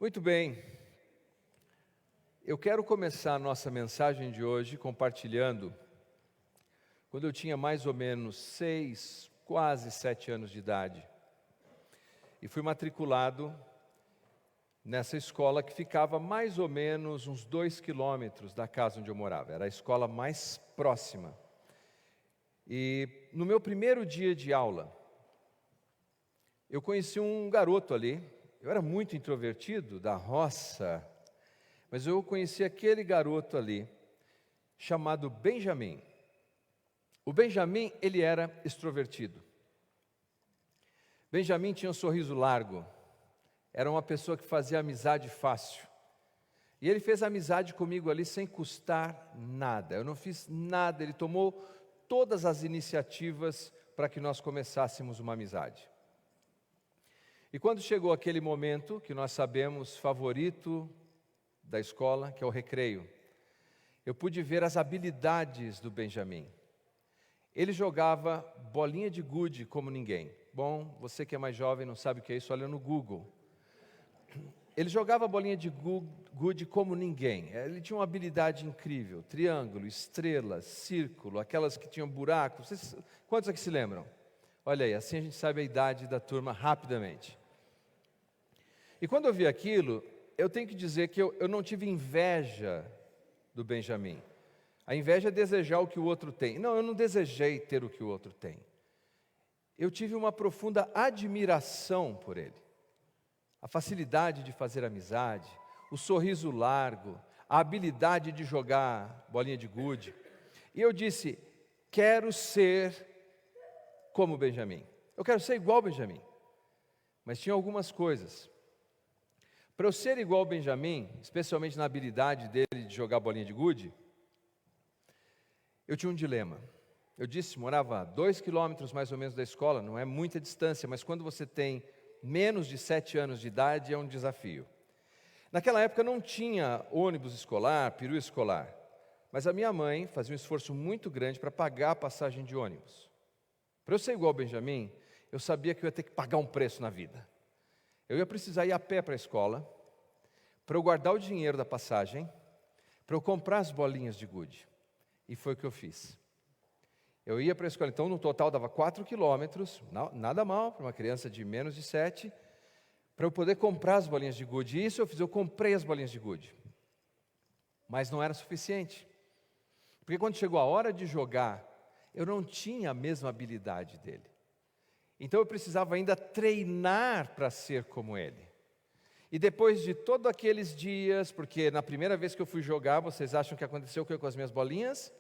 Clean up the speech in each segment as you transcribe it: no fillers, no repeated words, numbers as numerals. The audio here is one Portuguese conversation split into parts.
Muito bem, eu quero começar a nossa mensagem de hoje compartilhando, quando eu tinha mais ou menos 6, quase 7 anos de idade, e fui matriculado nessa escola que ficava mais ou menos uns 2 quilômetros da casa onde eu morava, era a escola mais próxima. E no meu primeiro dia de aula, eu conheci um garoto ali. Eu era muito introvertido, da roça, mas eu conheci aquele garoto ali, chamado Benjamin. O Benjamin, ele era extrovertido. Benjamin tinha um sorriso largo, era uma pessoa que fazia amizade fácil. E ele fez amizade comigo ali sem custar nada, eu não fiz nada, ele tomou todas as iniciativas para que nós começássemos uma amizade. E quando chegou aquele momento, que nós sabemos, favorito da escola, que é o recreio, eu pude ver as habilidades do Benjamin. Ele jogava bolinha de gude como ninguém. Bom, você que é mais jovem não sabe o que é isso, olha no Google. Ele jogava bolinha de gude como ninguém. Ele tinha uma habilidade incrível, triângulo, estrela, círculo, aquelas que tinham buracos. Quantos aqui se lembram? Olha aí, assim a gente sabe a idade da turma rapidamente. E quando eu vi aquilo, eu tenho que dizer que eu não tive inveja do Benjamin. A inveja é desejar o que o outro tem. Não, eu não desejei ter o que o outro tem. Eu tive uma profunda admiração por ele. A facilidade de fazer amizade, o sorriso largo, a habilidade de jogar bolinha de gude. E eu disse, quero ser como o Benjamin. Eu quero ser igual ao Benjamin. Mas tinha algumas coisas. Para eu ser igual ao Benjamin, especialmente na habilidade dele de jogar bolinha de gude, eu tinha um dilema. Eu disse, morava a 2 quilômetros mais ou menos da escola, não é muita distância, mas quando você tem menos de 7 anos de idade é um desafio. Naquela época não tinha ônibus escolar, perua escolar, mas a minha mãe fazia um esforço muito grande para pagar a passagem de ônibus. Para eu ser igual ao Benjamin, eu sabia que eu ia ter que pagar um preço na vida. Eu ia precisar ir a pé para a escola, para eu guardar o dinheiro da passagem, para eu comprar as bolinhas de gude. E foi o que eu fiz. Eu ia para a escola, então no total dava 4 quilômetros, nada mal para uma criança de menos de 7, para eu poder comprar as bolinhas de gude. E isso eu fiz, eu comprei as bolinhas de gude. Mas não era suficiente. Porque quando chegou a hora de jogar, eu não tinha a mesma habilidade dele. Então eu precisava ainda treinar para ser como ele. E depois de todos aqueles dias, porque na primeira vez que eu fui jogar, vocês acham que aconteceu o que com as minhas bolinhas?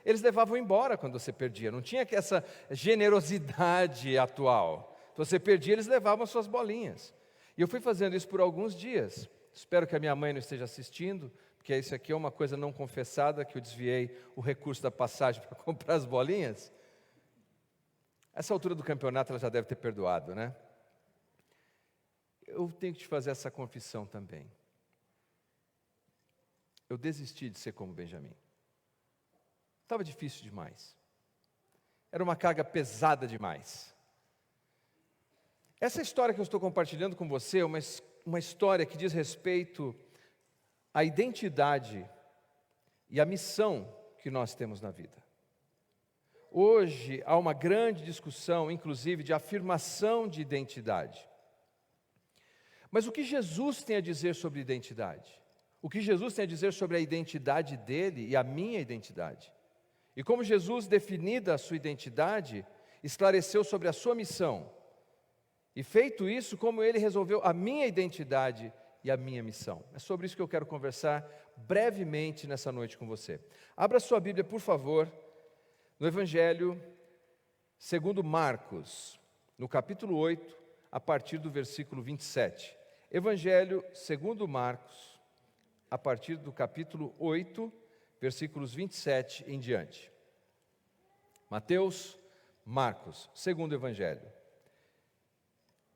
Eles levavam embora quando você perdia, não tinha essa generosidade atual. Se você perdia, eles levavam as suas bolinhas. E eu fui fazendo isso por alguns dias. Espero que a minha mãe não esteja assistindo, porque isso aqui é uma coisa não confessada, que eu desviei o recurso da passagem para comprar as bolinhas. Essa altura do campeonato ela já deve ter perdoado, né? Eu tenho que te fazer essa confissão também. Eu desisti de ser como Benjamin. Estava difícil demais. Era uma carga pesada demais. Essa história que eu estou compartilhando com você é uma história que diz respeito à identidade e à missão que nós temos na vida. Hoje há uma grande discussão, inclusive, de afirmação de identidade. Mas o que Jesus tem a dizer sobre identidade? O que Jesus tem a dizer sobre a identidade dele e a minha identidade? E como Jesus, definida a sua identidade, esclareceu sobre a sua missão. E feito isso, como ele resolveu a minha identidade e a minha missão. É sobre isso que eu quero conversar brevemente nessa noite com você. Abra sua Bíblia, por favor, no Evangelho segundo Marcos, no capítulo 8, a partir do versículo 27. Evangelho segundo Marcos, a partir do capítulo 8, versículos 27 em diante. Mateus, Marcos, segundo Evangelho.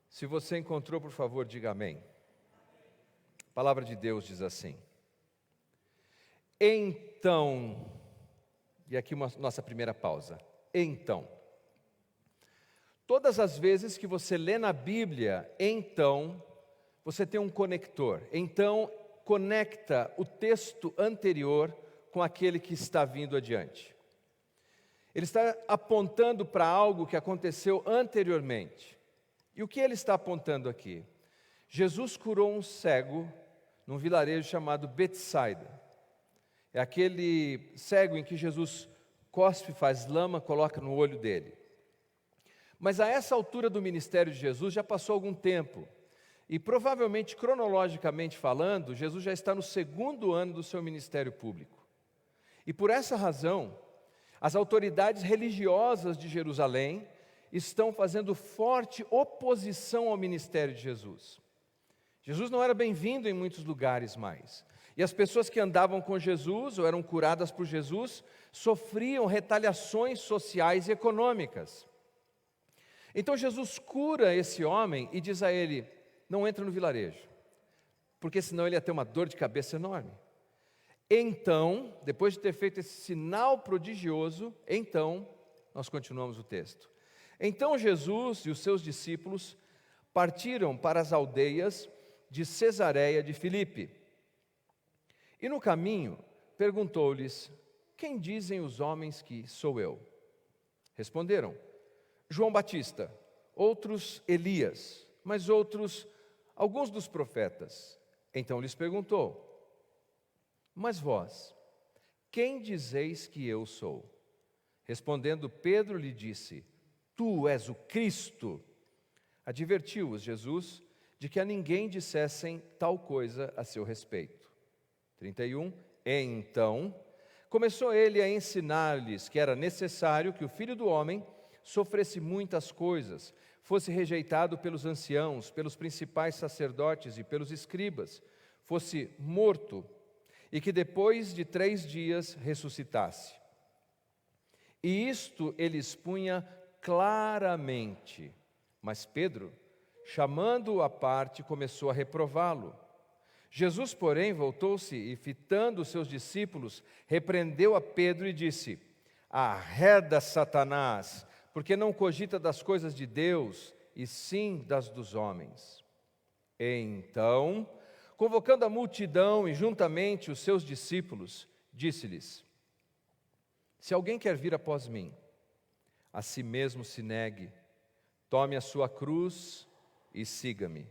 Se você encontrou, por favor, diga amém. A palavra de Deus diz assim: Então, e aqui nossa primeira pausa. Então, todas as vezes que você lê na Bíblia, então, você tem um conector. Então, conecta o texto anterior com aquele que está vindo adiante. Ele está apontando para algo que aconteceu anteriormente. E o que ele está apontando aqui? Jesus curou um cego num vilarejo chamado Betsaida. É aquele cego em que Jesus cospe, faz lama, coloca no olho dele. Mas a essa altura do ministério de Jesus já passou algum tempo. E provavelmente, cronologicamente falando, Jesus já está no 2º ano do seu ministério público. E por essa razão, as autoridades religiosas de Jerusalém estão fazendo forte oposição ao ministério de Jesus. Jesus não era bem-vindo em muitos lugares mais. E as pessoas que andavam com Jesus ou eram curadas por Jesus sofriam retaliações sociais e econômicas. Então Jesus cura esse homem e diz a ele: não entra no vilarejo, porque senão ele ia ter uma dor de cabeça enorme. Então, depois de ter feito esse sinal prodigioso, então, nós continuamos o texto. Então Jesus e os seus discípulos partiram para as aldeias de Cesareia de Filipe. E no caminho, perguntou-lhes: quem dizem os homens que sou eu? Responderam: João Batista, outros Elias, mas outros alguns dos profetas. Então lhes perguntou: mas vós, quem dizeis que eu sou? Respondendo Pedro lhe disse: tu és o Cristo. Advertiu-os Jesus de que a ninguém dissessem tal coisa a seu respeito. 31. Então, começou ele a ensinar-lhes que era necessário que o Filho do Homem sofresse muitas coisas, fosse rejeitado pelos anciãos, pelos principais sacerdotes e pelos escribas, fosse morto, e que depois de 3 dias ressuscitasse. E isto ele expunha claramente. Mas Pedro, chamando-o à parte, começou a reprová-lo. Jesus, porém, voltou-se e, fitando os seus discípulos, repreendeu a Pedro e disse: arreda, Satanás, porque não cogita das coisas de Deus, e sim das dos homens. Então, convocando a multidão e juntamente os seus discípulos, disse-lhes: se alguém quer vir após mim, a si mesmo se negue, tome a sua cruz e siga-me.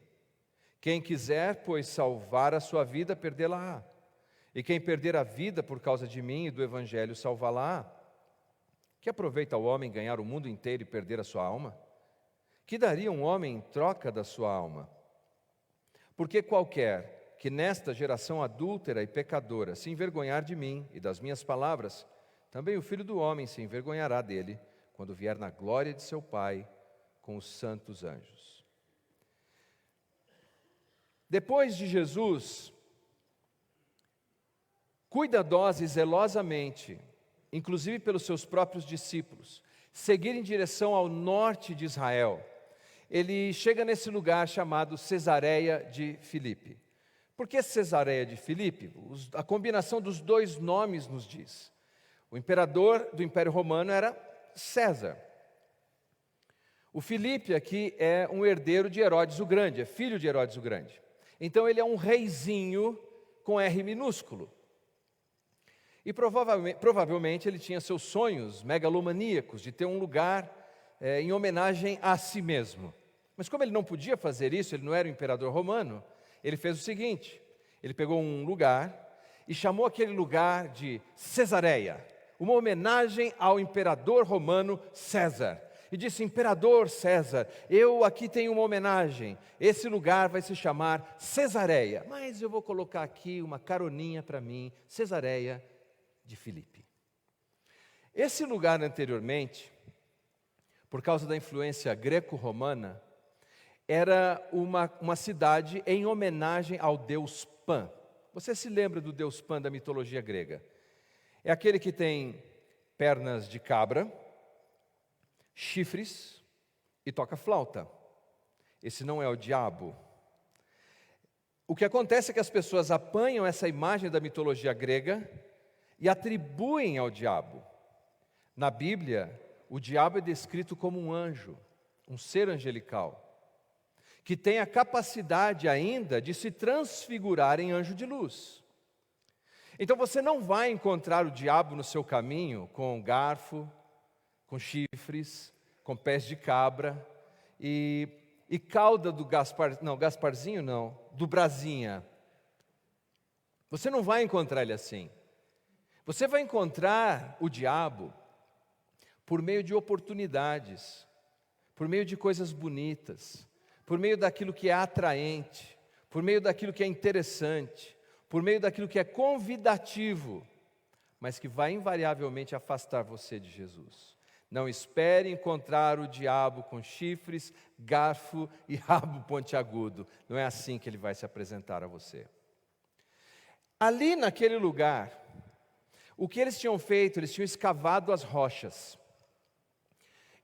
Quem quiser, pois, salvar a sua vida, perdê-la-á. E quem perder a vida por causa de mim e do Evangelho, salvá-la-á. Que aproveita o homem ganhar o mundo inteiro e perder a sua alma? Que daria um homem em troca da sua alma? Porque qualquer que nesta geração adúltera e pecadora se envergonhar de mim e das minhas palavras, também o Filho do Homem se envergonhará dele, quando vier na glória de seu Pai com os santos anjos. Depois de Jesus, cuidadosa e zelosamente, inclusive pelos seus próprios discípulos, seguir em direção ao norte de Israel, ele chega nesse lugar chamado Cesareia de Filipe. Por que Cesareia de Filipe? A combinação dos 2 nomes nos diz. O imperador do Império Romano era César. O Filipe aqui é um herdeiro de Herodes o Grande, é filho de Herodes o Grande. Então ele é um reizinho com R minúsculo. E provavelmente ele tinha seus sonhos megalomaníacos de ter um lugar em homenagem a si mesmo. Mas como ele não podia fazer isso, ele não era o imperador romano, ele fez o seguinte: ele pegou um lugar e chamou aquele lugar de Cesareia, uma homenagem ao imperador romano César. E disse: imperador César, eu aqui tenho uma homenagem, esse lugar vai se chamar Cesareia, mas eu vou colocar aqui uma caroninha para mim, Cesareia de Filipe. Esse lugar anteriormente, por causa da influência greco-romana, era uma cidade em homenagem ao deus Pan. Você se lembra do deus Pan da mitologia grega? É aquele que tem pernas de cabra, chifres e toca flauta. Esse não é o diabo. O que acontece é que as pessoas apanham essa imagem da mitologia grega e atribuem ao diabo. Na Bíblia, o diabo é descrito como um anjo, um ser angelical, que tem a capacidade ainda de se transfigurar em anjo de luz. Então você não vai encontrar o diabo no seu caminho com garfo, com chifres, com pés de cabra e cauda do Gasparzinho não, do Brasinha. Você não vai encontrar ele assim. Você vai encontrar o diabo por meio de oportunidades, por meio de coisas bonitas, por meio daquilo que é atraente, por meio daquilo que é interessante, por meio daquilo que é convidativo, mas que vai invariavelmente afastar você de Jesus. Não espere encontrar o diabo com chifres, garfo e rabo pontiagudo. Não é assim que ele vai se apresentar a você. Ali naquele lugar, o que eles tinham feito? Eles tinham escavado as rochas.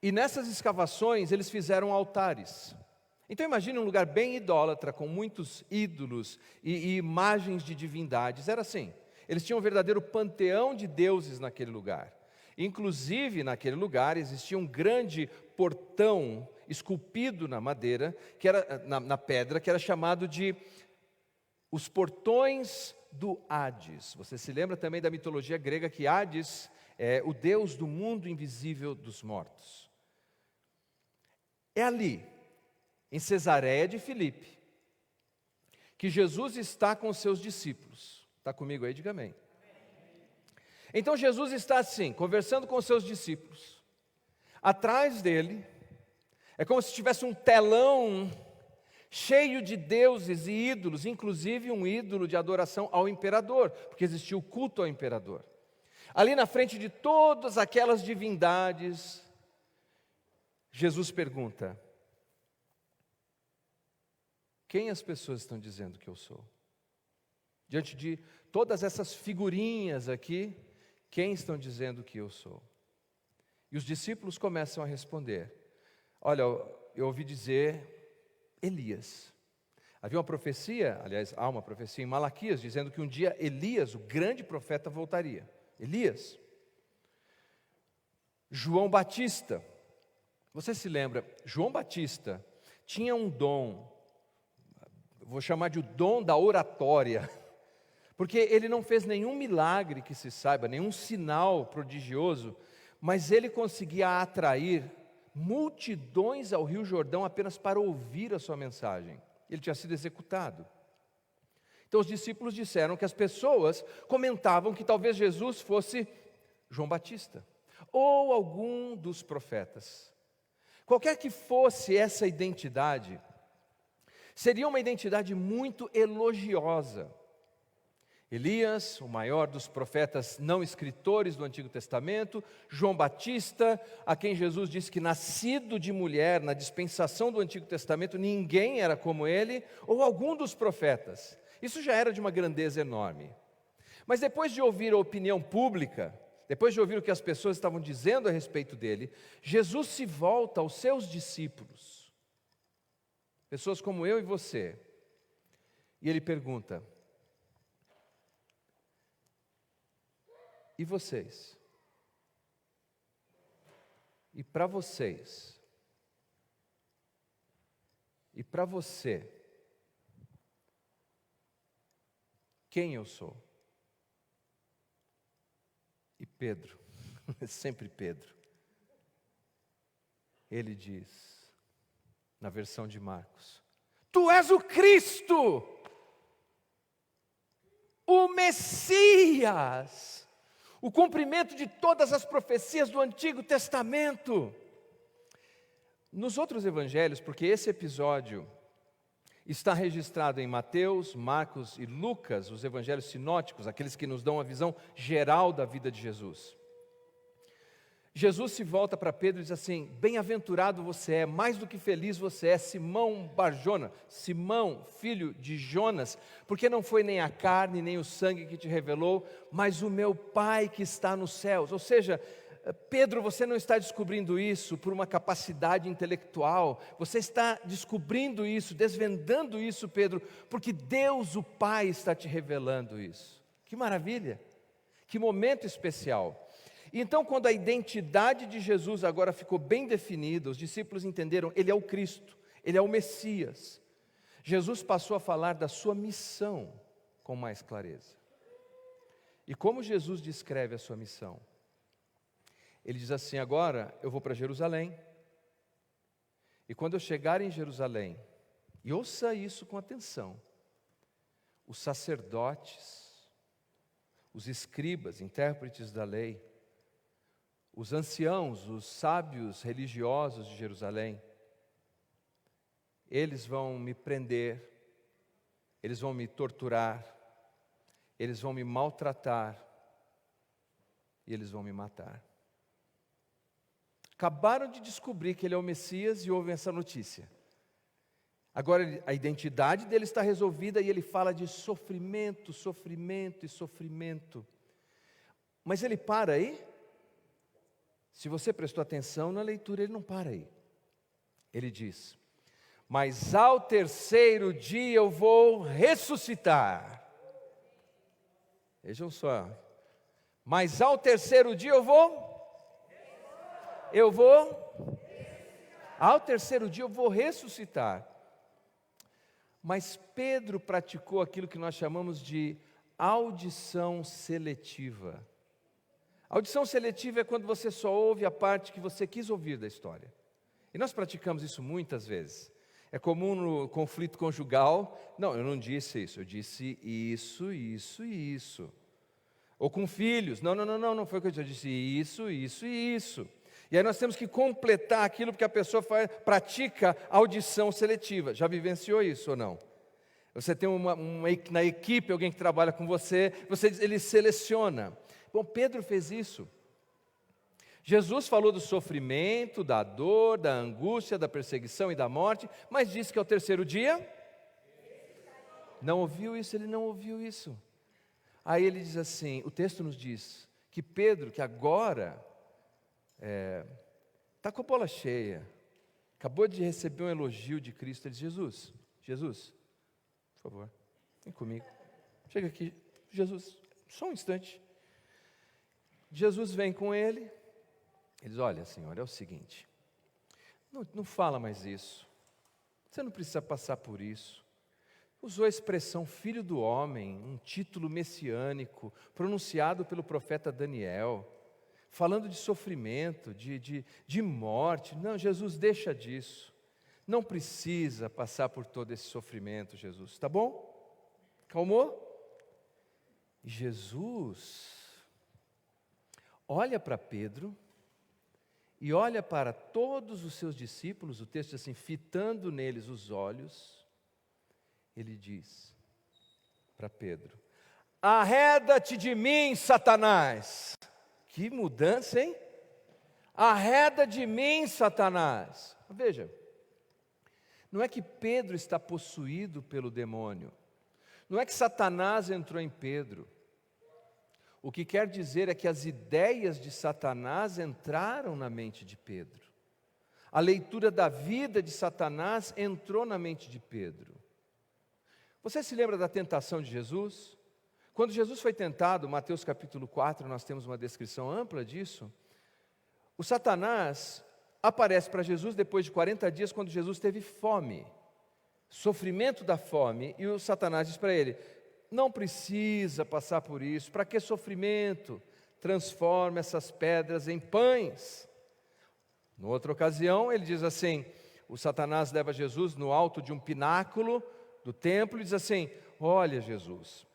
E nessas escavações eles fizeram altares. Então imagine um lugar bem idólatra, com muitos ídolos e imagens de divindades. Era assim, eles tinham um verdadeiro panteão de deuses naquele lugar. Inclusive naquele lugar existia um grande portão esculpido na madeira, que era na pedra, que era chamado de os portões do Hades. Você se lembra também da mitologia grega que Hades é o deus do mundo invisível dos mortos. É ali, em Cesareia de Filipe, que Jesus está com os seus discípulos. Está comigo aí? Diga amém. Então Jesus está assim, conversando com os seus discípulos. Atrás dele, é como se tivesse um telão cheio de deuses e ídolos, inclusive um ídolo de adoração ao imperador, porque existia o culto ao imperador. Ali na frente de todas aquelas divindades, Jesus pergunta: quem as pessoas estão dizendo que eu sou? Diante de todas essas figurinhas aqui, quem estão dizendo que eu sou? E os discípulos começam a responder: olha, eu ouvi dizer Elias. Havia uma profecia, aliás, há uma profecia em Malaquias, dizendo que um dia Elias, o grande profeta, voltaria. Elias. João Batista. Você se lembra, João Batista tinha um dom, vou chamar de o dom da oratória, porque ele não fez nenhum milagre que se saiba, nenhum sinal prodigioso, mas ele conseguia atrair multidões ao Rio Jordão apenas para ouvir a sua mensagem. Ele tinha sido executado. Então os discípulos disseram que as pessoas comentavam que talvez Jesus fosse João Batista, ou algum dos profetas. Qualquer que fosse essa identidade, seria uma identidade muito elogiosa. Elias, o maior dos profetas não escritores do Antigo Testamento, João Batista, a quem Jesus disse que nascido de mulher na dispensação do Antigo Testamento, ninguém era como ele, ou algum dos profetas. Isso já era de uma grandeza enorme. Mas depois de ouvir a opinião pública, depois de ouvir o que as pessoas estavam dizendo a respeito dele, Jesus se volta aos seus discípulos, pessoas como eu e você, e ele pergunta: e vocês? E para vocês? E para você? Quem eu sou? E Pedro, sempre Pedro, ele diz, na versão de Marcos: Tu és o Cristo, o Messias, o cumprimento de todas as profecias do Antigo Testamento. Nos outros evangelhos, porque esse episódio está registrado em Mateus, Marcos e Lucas, os evangelhos sinóticos, aqueles que nos dão uma visão geral da vida de Jesus. Jesus se volta para Pedro e diz assim: bem-aventurado você é, mais do que feliz você é, Simão Barjona, Simão, filho de Jonas, porque não foi nem a carne nem o sangue que te revelou, mas o meu Pai que está nos céus. Ou seja, Pedro, você não está descobrindo isso por uma capacidade intelectual, você está descobrindo isso, desvendando isso, Pedro, porque Deus, o Pai, está te revelando isso. Que maravilha, que momento especial. Então, quando a identidade de Jesus agora ficou bem definida, os discípulos entenderam: Ele é o Cristo, Ele é o Messias. Jesus passou a falar da sua missão com mais clareza. E como Jesus descreve a sua missão? Ele diz assim: agora eu vou para Jerusalém, e quando eu chegar em Jerusalém, e ouça isso com atenção, os sacerdotes, os escribas, intérpretes da lei, os anciãos, os sábios religiosos de Jerusalém, eles vão me prender, eles vão me torturar, eles vão me maltratar e eles vão me matar. Acabaram de descobrir que ele é o Messias e ouvem essa notícia. Agora a identidade dele está resolvida e ele fala de sofrimento, sofrimento e sofrimento. Mas ele para aí? Se você prestou atenção na leitura, ele não para aí. Ele diz: mas ao terceiro dia eu vou ressuscitar. Vejam só. Mas ao terceiro dia ao terceiro dia eu vou ressuscitar. Mas Pedro praticou aquilo que nós chamamos de audição seletiva. Audição seletiva é quando você só ouve a parte que você quis ouvir da história. E nós praticamos isso muitas vezes. É comum no conflito conjugal: não, eu não disse isso, eu disse isso, isso e isso. Ou com filhos: não foi o que eu disse, eu disse isso, isso e isso. E aí nós temos que completar aquilo porque a pessoa pratica audição seletiva. Já vivenciou isso ou não? Você tem na equipe alguém que trabalha com você, ele seleciona. Bom, Pedro fez isso. Jesus falou do sofrimento, da dor, da angústia, da perseguição e da morte, mas disse que ao terceiro dia, não ouviu isso, ele não ouviu isso. Aí ele diz assim, o texto nos diz, que Pedro, que agora está com a bola cheia, acabou de receber um elogio de Cristo, ele diz: Jesus, por favor, vem comigo, chega aqui, Jesus, só um instante. Jesus vem com ele. Ele diz: olha, Senhor, é o seguinte, não fala mais isso, você não precisa passar por isso. Usou a expressão filho do homem, um título messiânico, pronunciado pelo profeta Daniel, falando de sofrimento, de morte. Não, Jesus, deixa disso, não precisa passar por todo esse sofrimento, Jesus, tá bom? Calmou? E Jesus olha para Pedro, e olha para todos os seus discípulos, o texto diz assim, fitando neles os olhos, ele diz para Pedro: arreda-te de mim, Satanás. Que mudança, hein? Arreda de mim, Satanás. Veja, não é que Pedro está possuído pelo demônio, não é que Satanás entrou em Pedro. O que quer dizer é que as ideias de Satanás entraram na mente de Pedro. A leitura da vida de Satanás entrou na mente de Pedro. Você se lembra da tentação de Jesus? Quando Jesus foi tentado, Mateus capítulo 4, nós temos uma descrição ampla disso. O Satanás aparece para Jesus depois de 40 dias, quando Jesus teve fome, sofrimento da fome, e o Satanás diz para ele: não precisa passar por isso, para que sofrimento? Transforma essas pedras em pães. Em outra ocasião, ele diz assim, o Satanás leva Jesus no alto de um pináculo do templo e diz assim: olha, Jesus,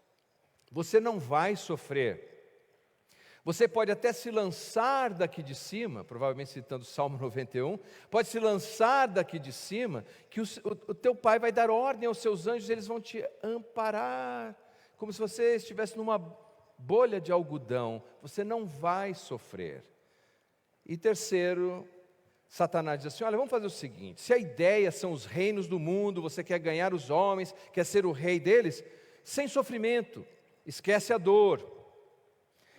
você não vai sofrer, você pode até se lançar daqui de cima, provavelmente citando o Salmo 91, pode se lançar daqui de cima, que o teu pai vai dar ordem aos seus anjos, eles vão te amparar, como se você estivesse numa bolha de algodão, você não vai sofrer. E terceiro, Satanás diz assim: olha, vamos fazer o seguinte, se a ideia são os reinos do mundo, você quer ganhar os homens, quer ser o rei deles, sem sofrimento, esquece a dor,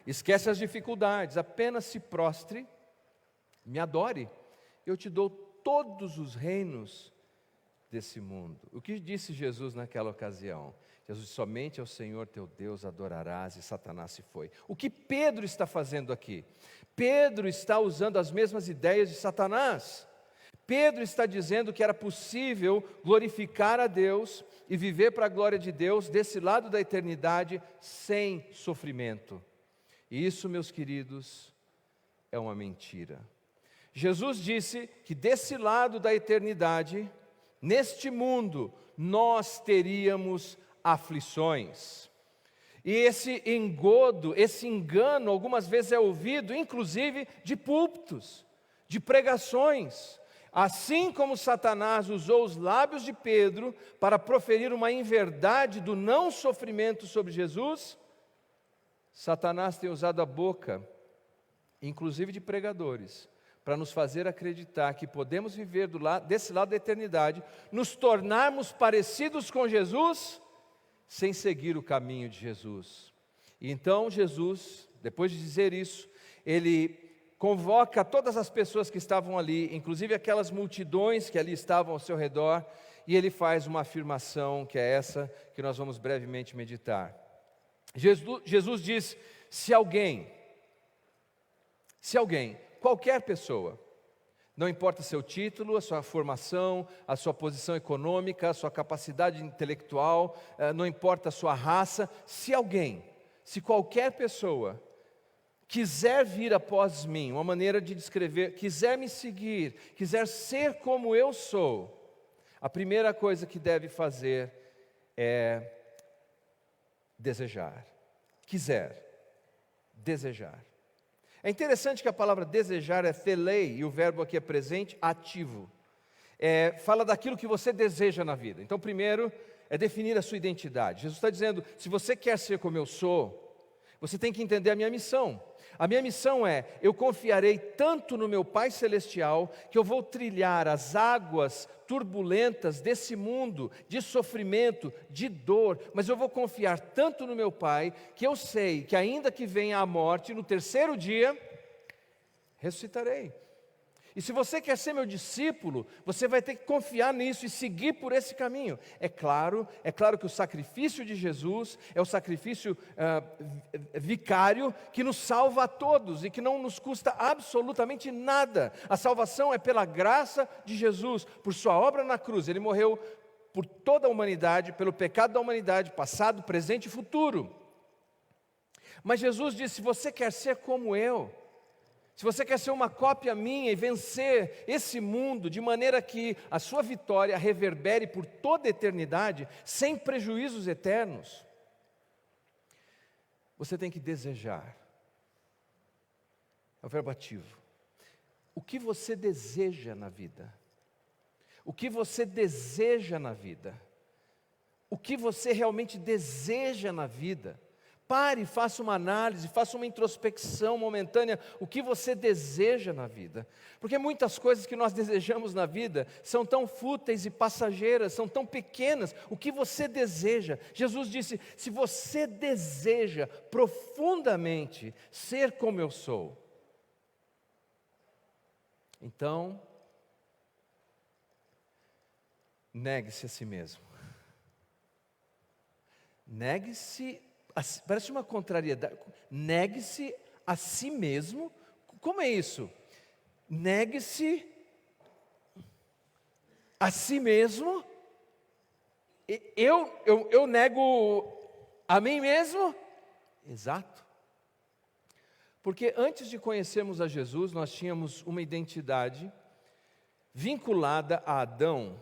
esquece as dificuldades, apenas se prostre, me adore, eu te dou todos os reinos desse mundo. O que disse Jesus naquela ocasião? Jesus disse: somente ao Senhor teu Deus adorarás, e Satanás se foi. O que Pedro está fazendo aqui? Pedro está usando as mesmas ideias de Satanás. Pedro está dizendo que era possível glorificar a Deus e viver para a glória de Deus desse lado da eternidade sem sofrimento. E isso, meus queridos, é uma mentira. Jesus disse que desse lado da eternidade, neste mundo, nós teríamos aflições. E esse engodo, esse engano, algumas vezes é ouvido, inclusive de púlpitos, de pregações. Assim como Satanás usou os lábios de Pedro para proferir uma inverdade do não sofrimento sobre Jesus, Satanás tem usado a boca, inclusive de pregadores, para nos fazer acreditar que podemos viver desse lado da eternidade, nos tornarmos parecidos com Jesus, sem seguir o caminho de Jesus. E então Jesus, depois de dizer isso, ele convoca todas as pessoas que estavam ali, inclusive aquelas multidões que ali estavam ao seu redor, e ele faz uma afirmação que é essa que nós vamos brevemente meditar. Jesus diz: se alguém, qualquer pessoa, não importa seu título, a sua formação, a sua posição econômica, a sua capacidade intelectual, não importa a sua raça, se qualquer pessoa quiser vir após mim, uma maneira de descrever, quiser me seguir, quiser ser como eu sou, a primeira coisa que deve fazer é desejar. Desejar. É interessante que a palavra desejar é thelei, e o verbo aqui é presente, ativo. Fala daquilo que você deseja na vida. Então, primeiro, é definir a sua identidade. Jesus está dizendo, se você quer ser como eu sou, você tem que entender a minha missão. A minha missão é, eu confiarei tanto no meu Pai Celestial, que eu vou trilhar as águas turbulentas desse mundo, de sofrimento, de dor, mas eu vou confiar tanto no meu Pai, que eu sei que ainda que venha a morte, no terceiro dia, ressuscitarei. E se você quer ser meu discípulo, você vai ter que confiar nisso e seguir por esse caminho. É claro que o sacrifício de Jesus é o sacrifício vicário que nos salva a todos e que não nos custa absolutamente nada. A salvação é pela graça de Jesus, por sua obra na cruz. Ele morreu por toda a humanidade, pelo pecado da humanidade, passado, presente e futuro. Mas Jesus disse, se você quer ser como eu, se você quer ser uma cópia minha e vencer esse mundo de maneira que a sua vitória reverbere por toda a eternidade, sem prejuízos eternos, você tem que desejar. É o verbo ativo. O que você deseja na vida? O que você deseja na vida? O que você realmente deseja na vida? Pare, faça uma análise, faça uma introspecção momentânea, o que você deseja na vida. Porque muitas coisas que nós desejamos na vida são tão fúteis e passageiras, são tão pequenas. O que você deseja? Jesus disse, se você deseja profundamente ser como eu sou, então, negue-se a si mesmo. Negue-se. Parece uma contrariedade. Negue-se a si mesmo. Como é isso? Negue-se a si mesmo. Eu nego a mim mesmo? Exato. Porque antes de conhecermos a Jesus, nós tínhamos uma identidade vinculada a Adão.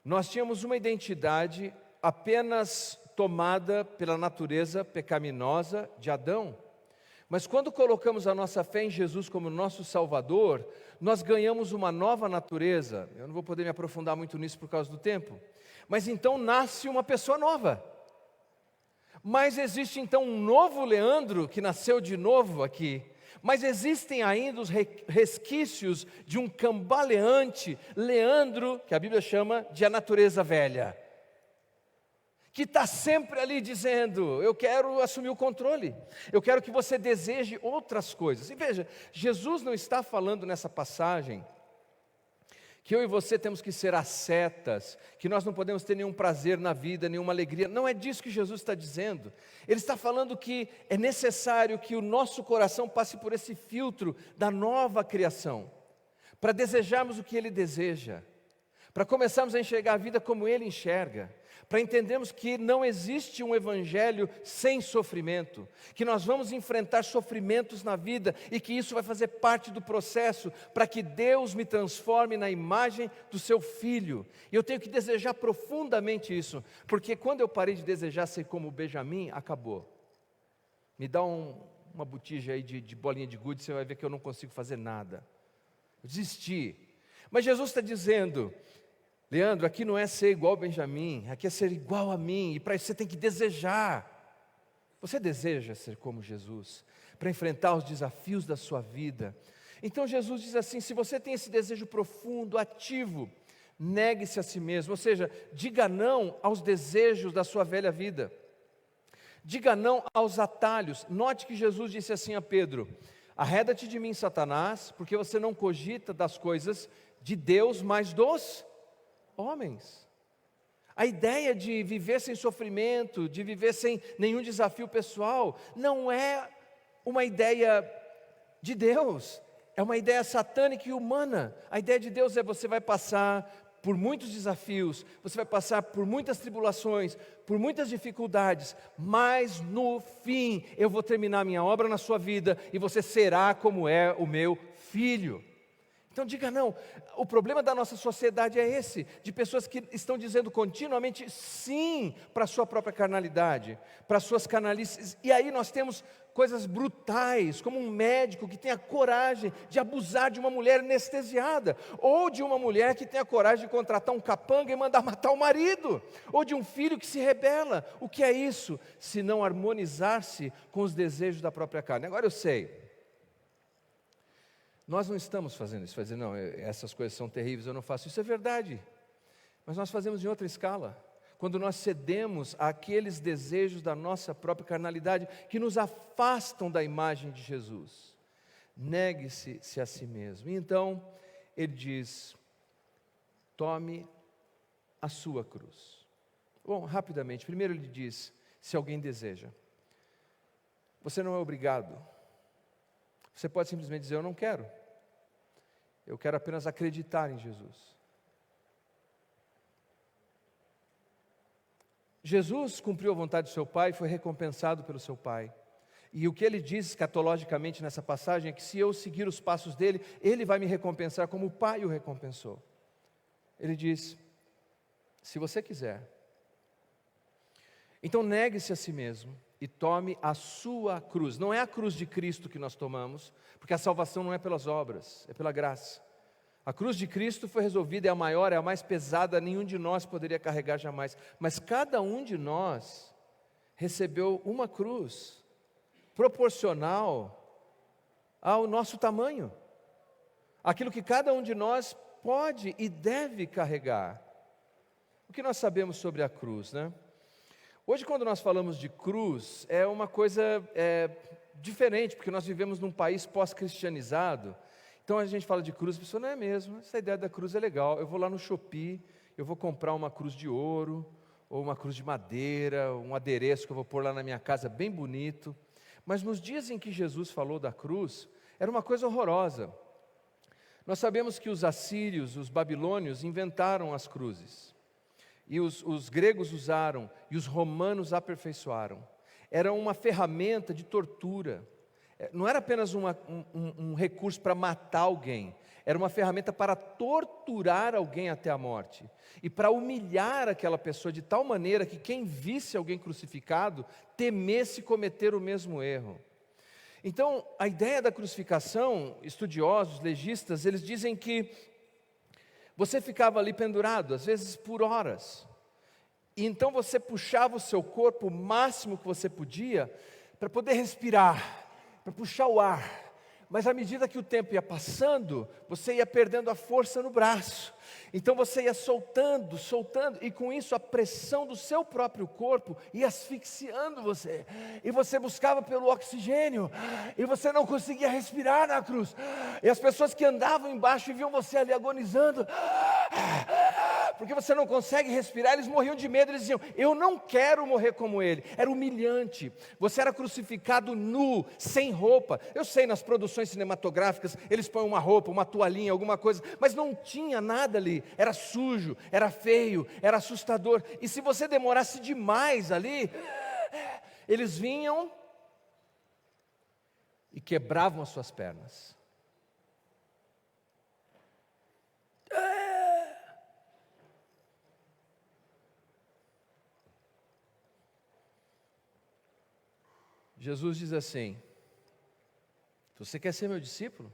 Nós tínhamos uma identidade apenas tomada pela natureza pecaminosa de Adão. Mas quando colocamos a nossa fé em Jesus como nosso Salvador, nós ganhamos uma nova natureza. Eu não vou poder me aprofundar muito nisso por causa do tempo. Mas então nasce uma pessoa nova. Mas existe então um novo Leandro que nasceu de novo aqui. Mas existem ainda os resquícios de um cambaleante Leandro, que a Bíblia chama de a natureza velha, que está sempre ali dizendo, eu quero assumir o controle, eu quero que você deseje outras coisas. E veja, Jesus não está falando nessa passagem que eu e você temos que ser ascetas, que nós não podemos ter nenhum prazer na vida, nenhuma alegria. Não é disso que Jesus está dizendo. Ele está falando que é necessário que o nosso coração passe por esse filtro da nova criação, para desejarmos o que Ele deseja, para começarmos a enxergar a vida como Ele enxerga, para entendermos que não existe um evangelho sem sofrimento, que nós vamos enfrentar sofrimentos na vida e que isso vai fazer parte do processo para que Deus me transforme na imagem do seu Filho. E eu tenho que desejar profundamente isso, porque quando eu parei de desejar ser como Benjamim, acabou. Me dá uma botija aí de bolinha de gude, você vai ver que eu não consigo fazer nada. Eu desisti. Mas Jesus está dizendo: Leandro, aqui não é ser igual a Benjamim, aqui é ser igual a mim, e para isso você tem que desejar. Você deseja ser como Jesus, para enfrentar os desafios da sua vida. Então Jesus diz assim: se você tem esse desejo profundo, ativo, negue-se a si mesmo, ou seja, diga não aos desejos da sua velha vida, diga não aos atalhos. Note que Jesus disse assim a Pedro: arreda-te de mim, Satanás, porque você não cogita das coisas de Deus, mas dos homens. A ideia de viver sem sofrimento, de viver sem nenhum desafio pessoal, não é uma ideia de Deus, é uma ideia satânica e humana. A ideia de Deus é: você vai passar por muitos desafios, você vai passar por muitas tribulações, por muitas dificuldades, mas no fim eu vou terminar minha obra na sua vida e você será como é o meu filho. Então diga não. O problema da nossa sociedade é esse, de pessoas que estão dizendo continuamente sim para a sua própria carnalidade, para as suas canalices, e aí nós temos coisas brutais, como um médico que tem a coragem de abusar de uma mulher anestesiada, ou de uma mulher que tem a coragem de contratar um capanga e mandar matar o marido, ou de um filho que se rebela. O que é isso, se não harmonizar-se com os desejos da própria carne? Agora eu sei, nós não estamos fazendo isso, dizer, não, essas coisas são terríveis, eu não faço isso. É verdade, mas nós fazemos em outra escala, quando nós cedemos àqueles desejos da nossa própria carnalidade, que nos afastam da imagem de Jesus. Negue-se a si mesmo. E então, ele diz: tome a sua cruz. Bom, rapidamente, primeiro ele diz: se alguém deseja, você não é obrigado. Você pode simplesmente dizer: eu não quero. Eu quero apenas acreditar em Jesus. Jesus cumpriu a vontade do seu Pai e foi recompensado pelo seu Pai. E o que ele diz escatologicamente nessa passagem é que se eu seguir os passos dele, ele vai me recompensar como o Pai o recompensou. Ele diz: se você quiser, então negue-se a si mesmo e tome a sua cruz. Não é a cruz de Cristo que nós tomamos, porque a salvação não é pelas obras, é pela graça. A cruz de Cristo foi resolvida, é a maior, é a mais pesada, nenhum de nós poderia carregar jamais. Mas cada um de nós recebeu uma cruz proporcional ao nosso tamanho. Aquilo que cada um de nós pode e deve carregar. O que nós sabemos sobre a cruz, né? Hoje, quando nós falamos de cruz, é uma coisa diferente, porque nós vivemos num país pós-cristianizado. Então a gente fala de cruz, a pessoa: não é mesmo, essa ideia da cruz é legal, eu vou lá no Shopee, eu vou comprar uma cruz de ouro, ou uma cruz de madeira, um adereço que eu vou pôr lá na minha casa, bem bonito. Mas nos dias em que Jesus falou da cruz, era uma coisa horrorosa. Nós sabemos que os assírios, os babilônios inventaram as cruzes. E os gregos usaram, e os romanos aperfeiçoaram. Era uma ferramenta de tortura. Não era apenas um recurso para matar alguém, era uma ferramenta para torturar alguém até a morte. E para humilhar aquela pessoa de tal maneira que quem visse alguém crucificado temesse cometer o mesmo erro. Então, a ideia da crucificação, estudiosos, legistas, eles dizem que você ficava ali pendurado, às vezes por horas, e então você puxava o seu corpo o máximo que você podia, para poder respirar, para puxar o ar, mas à medida que o tempo ia passando, você ia perdendo a força no braço, então você ia soltando, e com isso a pressão do seu próprio corpo ia asfixiando você, e você buscava pelo oxigênio, e você não conseguia respirar na cruz, e as pessoas que andavam embaixo e viam você ali agonizando, porque você não consegue respirar. Eles morriam de medo, eles diziam: eu não quero morrer como ele. Era humilhante, você era crucificado nu, sem roupa. Eu sei, nas produções cinematográficas, eles põem uma roupa, uma toalhinha, alguma coisa, mas não tinha nada ali, era sujo, era feio, era assustador. E se você demorasse demais ali, eles vinham e quebravam as suas pernas. Jesus diz assim: se você quer ser meu discípulo,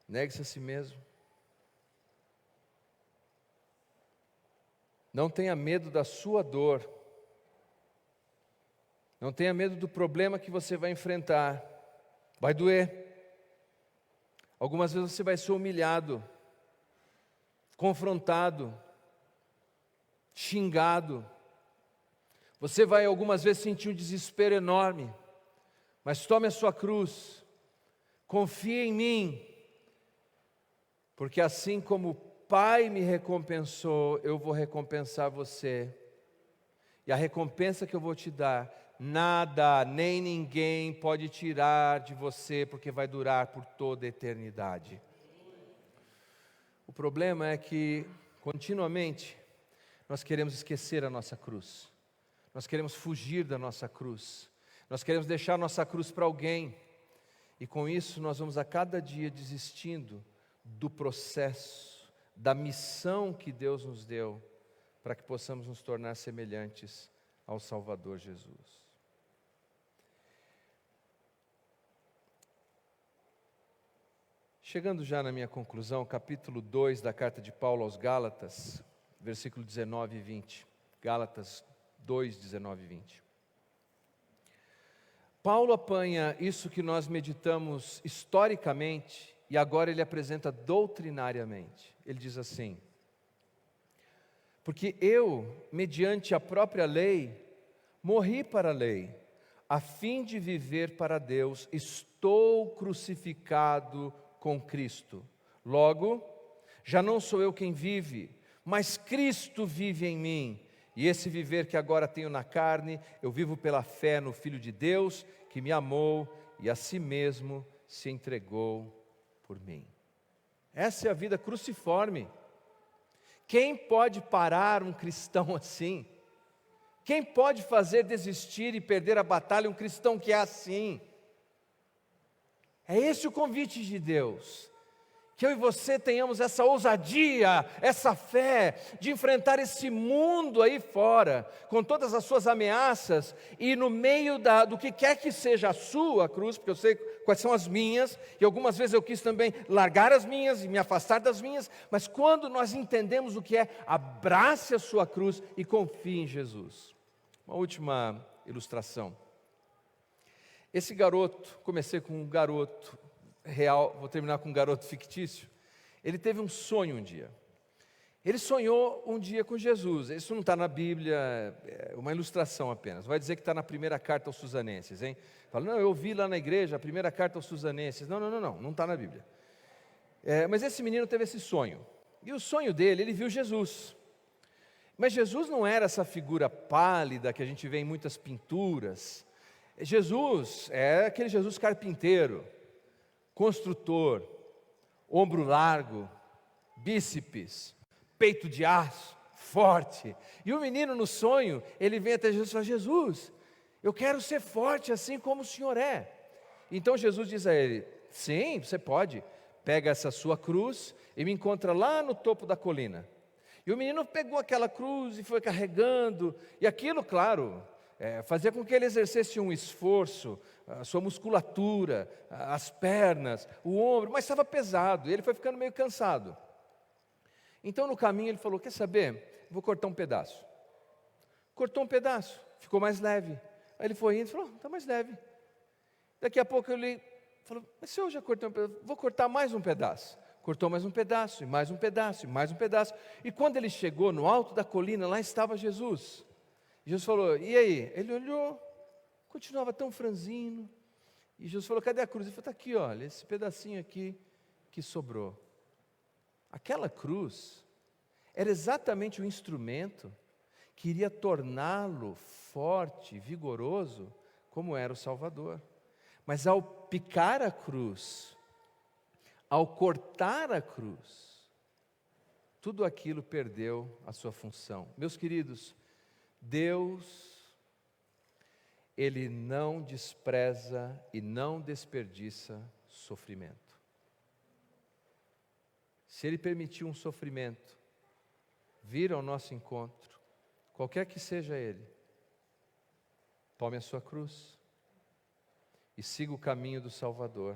negue-se a si mesmo. Não tenha medo da sua dor. Não tenha medo do problema que você vai enfrentar. Vai doer. Algumas vezes você vai ser humilhado, confrontado, xingado. Você vai algumas vezes sentir um desespero enorme, mas tome a sua cruz, confie em mim, porque assim como o Pai me recompensou, eu vou recompensar você, e a recompensa que eu vou te dar, nada, nem ninguém pode tirar de você, porque vai durar por toda a eternidade. O problema é que, continuamente, nós queremos esquecer a nossa cruz. Nós queremos fugir da nossa cruz, nós queremos deixar a nossa cruz para alguém, e com isso nós vamos a cada dia desistindo do processo, da missão que Deus nos deu, para que possamos nos tornar semelhantes ao Salvador Jesus. Chegando já na minha conclusão, capítulo 2 da carta de Paulo aos Gálatas, versículo 19 e 20, Gálatas 2, 19 e 20. Paulo apanha isso que nós meditamos historicamente e agora ele apresenta doutrinariamente. Ele diz assim: porque eu, mediante a própria lei, morri para a lei, a fim de viver para Deus, estou crucificado com Cristo. Logo, já não sou eu quem vive, mas Cristo vive em mim. E esse viver que agora tenho na carne, eu vivo pela fé no Filho de Deus, que me amou e a si mesmo se entregou por mim. Essa é a vida cruciforme. Quem pode parar um cristão assim? Quem pode fazer desistir e perder a batalha um cristão que é assim? É esse o convite de Deus. Que eu e você tenhamos essa ousadia, essa fé de enfrentar esse mundo aí fora, com todas as suas ameaças, e no meio do que quer que seja a sua cruz, porque eu sei quais são as minhas, e algumas vezes eu quis também largar as minhas e me afastar das minhas, mas quando nós entendemos o que é, abrace a sua cruz e confie em Jesus. Uma última ilustração. Esse garoto, comecei com um garoto real, vou terminar com um garoto fictício. Ele teve um sonho um dia. Ele sonhou um dia com Jesus. Isso não está na Bíblia, é uma ilustração apenas. Vai dizer que está na primeira carta aos Susanenses, hein? Fala, não, eu vi lá na igreja a primeira carta aos Susanenses. Não está na Bíblia. Mas esse menino teve esse sonho. E o sonho dele, ele viu Jesus. Mas Jesus não era essa figura pálida que a gente vê em muitas pinturas. Jesus é aquele Jesus carpinteiro, construtor, ombro largo, bíceps, peito de aço, forte. E o menino no sonho, ele vem até Jesus e fala: Jesus, eu quero ser forte assim como o Senhor é. Então Jesus diz a ele: sim, você pode. Pega essa sua cruz e me encontra lá no topo da colina. E o menino pegou aquela cruz e foi carregando. E aquilo, claro, fazia com que ele exercesse um esforço, a sua musculatura, as pernas, o ombro, mas estava pesado, e ele foi ficando meio cansado. Então no caminho ele falou: quer saber, vou cortar um pedaço. Cortou um pedaço, ficou mais leve. Aí ele foi indo e falou: está mais leve. Daqui a pouco ele falou: mas se eu já cortei um pedaço, vou cortar mais um pedaço. Cortou mais um pedaço, e mais um pedaço, e mais um pedaço. E quando ele chegou no alto da colina, lá estava Jesus. Jesus falou: e aí? Ele olhou, continuava tão franzino. E Jesus falou: cadê a cruz? Ele falou: está aqui, olha, esse pedacinho aqui que sobrou. Aquela cruz era exatamente o instrumento que iria torná-lo forte, vigoroso, como era o Salvador. Mas ao picar a cruz, ao cortar a cruz, tudo aquilo perdeu a sua função. Meus queridos, Deus, Ele não despreza e não desperdiça sofrimento. Se Ele permitir um sofrimento vir ao nosso encontro, qualquer que seja ele, tome a sua cruz e siga o caminho do Salvador.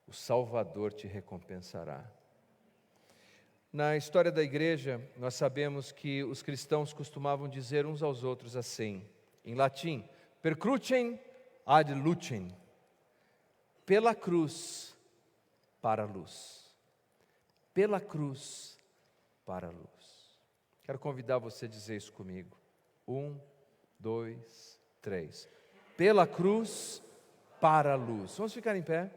O Salvador te recompensará. Na história da igreja, nós sabemos que os cristãos costumavam dizer uns aos outros assim, em latim, per crucem ad lucem, pela cruz para a luz. Pela cruz para a luz. Quero convidar você a dizer isso comigo. 1, 2, 3. Pela cruz para a luz. Vamos ficar em pé?